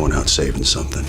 going out saving something.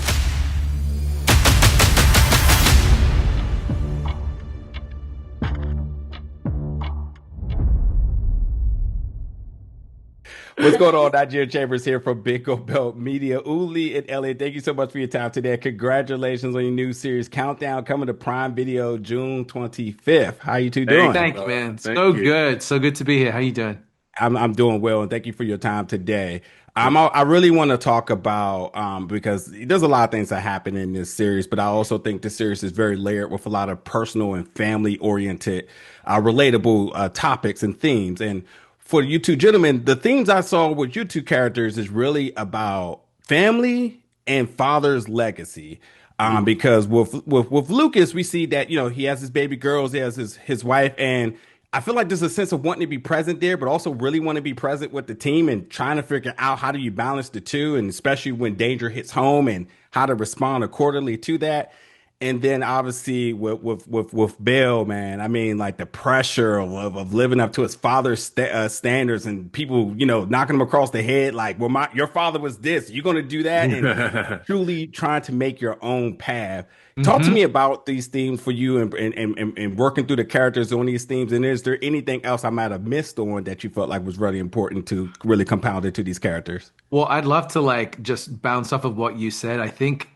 What's going on? Nigerian Chambers here from Big Go Belt Media. Uli and Elliot, thank you so much for your time today. Congratulations on your new series, Countdown, coming to Prime Video June 25th. How you two Thank doing? you, Thank you, brother. man. Thank So you. good. So good to be here. How you doing? I'm doing well, and thank you for your time today. Appreciate I really want to talk about because there's a lot of things that happen in this series, but I also think this series is very layered with a lot of personal and family oriented, relatable topics and themes. And for you two gentlemen, the themes I saw with you two characters is really about family and father's legacy. it. Because with Lucas, we see that he has his baby girls, he has his wife, and I feel like there's a sense of wanting to be present there, but also really want to be present with the team and trying to figure out how do you balance the two, and especially when danger hits home and how to respond accordingly to that. And then obviously with Bill, man, I mean, like the pressure of living up to his father's standards and people, knocking him across the head, like, well, your father was this, you're going to do that, and truly trying to make your own path. Talk to me Hmm. about these themes for you and working through the characters on these themes. And is there anything else I might have missed on that you felt like was really important to really compound into these characters? Well, I'd love to like just bounce off of what you said. I think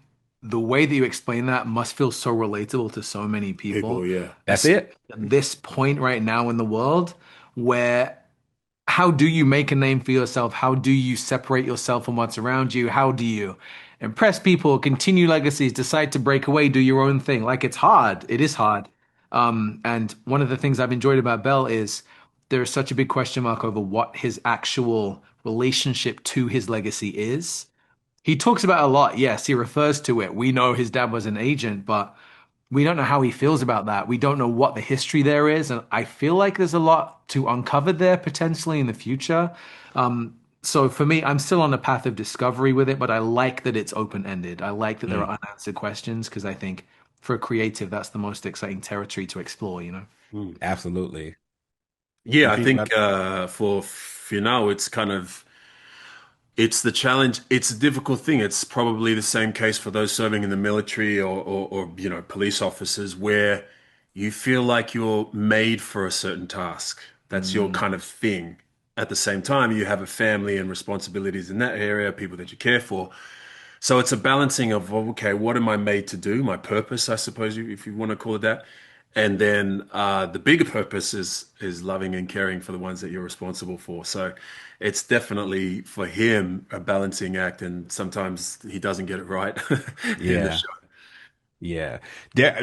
the way that you explain that must feel so relatable to so many people, People, yeah. That's especially it. at this point right now in the world where how do you make a name for yourself? How do you separate yourself from what's around you? How do you impress people, continue legacies, decide to break away, do your own thing? Like it's hard. It is hard. And one of the things I've enjoyed about Bell is there is such a big question mark over what his actual relationship to his legacy is. He talks about it a lot. Yes, he refers to it. We know his dad was an agent, but we don't know how he feels about that. We don't know what the history there is. And I feel like there's a lot to uncover there potentially in the future. So for me, I'm still on a path of discovery with it, but I like that it's open-ended. I like that there Mm, are unanswered questions because I think for a creative, that's the most exciting territory to explore, you know? Mm. absolutely. Yeah, You I think think about for Finau, it's the challenge. It's a difficult thing. It's probably the same case for those serving in the military or police officers where you feel like you're made for a certain task. That's your Mm, kind of thing. At the same time, you have a family and responsibilities in that area, people that you care for. So it's a balancing of, well, okay, what am I made to do? My purpose, I suppose, if you want to call it that. And then the bigger purpose is loving and caring for the ones that you're responsible for. So it's definitely for him a balancing act, and sometimes he doesn't get it right in the yeah. show. Yeah.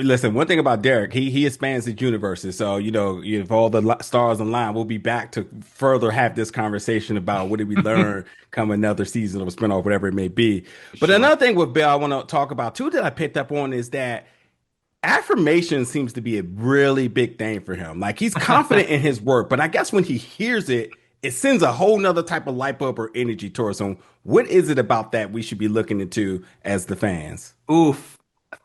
Listen, one thing about Derek, he expands his universes. So, if all the stars align, we'll be back to further have this conversation about what did we learn come another season of a spinoff, whatever it may be. For But sure. another thing with Bill I want to talk about too that I picked up on is that affirmation seems to be a really big thing for him. Like he's confident in his work, but I guess when he hears it, it sends a whole nother type of light bulb or energy towards him. What is it about that we should be looking into as the fans? Oof.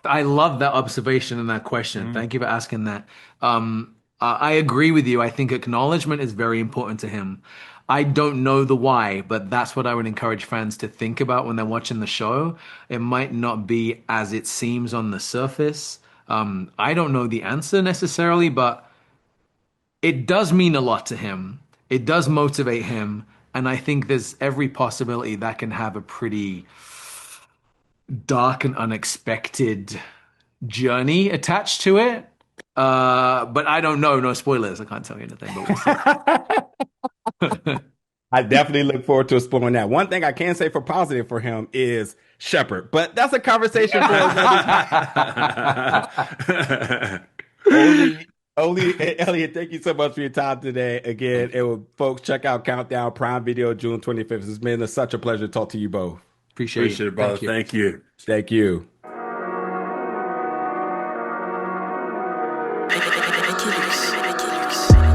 I love that observation and that question. Mm. Thank you for asking that. I agree with you. I think acknowledgement is very important to him. I don't know the why, but that's what I would encourage fans to think about when they're watching the show. It might not be as it seems on the surface. I don't know the answer necessarily, but it does mean a lot to him. It does motivate him. And I think there's every possibility that can have a pretty dark and unexpected journey attached to it. But I don't know. No spoilers. I can't tell you anything, but we'll see. I definitely look forward to exploring that. One thing I can say for positive for him is Shepherd, but that's a conversation for another time. Only Elliot, thank you so much for your time today. Again, Thank you. folks, check out Countdown Prime Video June 25th. It's been such a pleasure to talk to you both. Appreciate it. Appreciate it, brother. Thank you. Thank you. Thank you. Ackles.